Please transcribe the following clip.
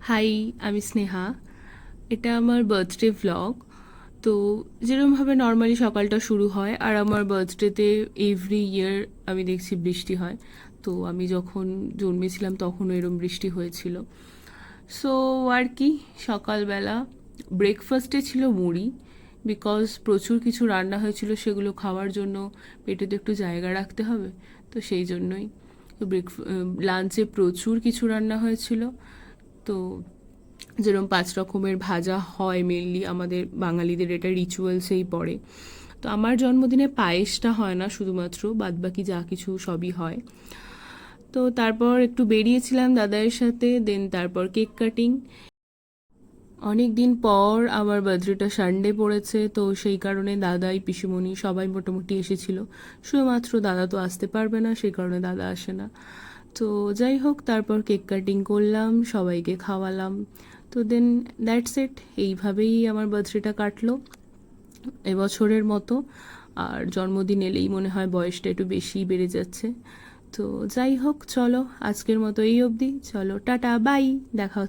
High, আমি স্নেহা। এটা আমার বার্থডে ভ্লগ। তো যেরকমভাবে নর্মালি সকালটা শুরু হয়, আর আমার বার্থডেতে এভরি ইয়ার আমি দেখছি বৃষ্টি হয়। তো আমি যখন জন্মেছিলাম তখনও এরম বৃষ্টি হয়েছিল। সো আর কি, সকালবেলা ব্রেকফাস্টে ছিল মুড়ি, বিকজ প্রচুর কিছু রান্না হয়েছিল, সেগুলো খাওয়ার জন্য পেটে তো একটু জায়গা রাখতে হবে। তো সেই জন্যই তো লাঞ্চে প্রচুর কিছু রান্না হয়েছিল। তো যেরকম 5 রকমের ভাজা হয়, মেনলি আমাদের বাঙালিদের এটা রিচুয়ালসেই পড়ে। তো আমার জন্মদিনে পায়েসটা হয় না শুধুমাত্র, বাদবাকি যা কিছু সবই হয়। তো তারপর একটু বেরিয়েছিলাম দাদার সাথে, দেন তারপর কেক কাটিং। অনেক দিন পর আমার বার্থডেটা সানডে পড়েছে, তো সেই কারণে দাদাই, পিসিমণি সবাই মোটামুটি এসেছিল। শুধুমাত্র দাদা তো আসতে পারবে না, সেই কারণে দাদা আসে না। তো যাই হোক, তারপর কেক কাটিং করলাম, সবাইকে খাওয়ালাম। তো দেন দ্যাটস ইট, এইভাবেই আমার বার্থডেটা কাটলো এবছরের মতো। আর জন্মদিন এলেই মনে হয় বয়সটা একটু বেশিই বেড়ে যাচ্ছে। তো যাই হোক, চলো আজকের মতো এই অবধি। চলো টাটা, বাই, দেখা হচ্ছে।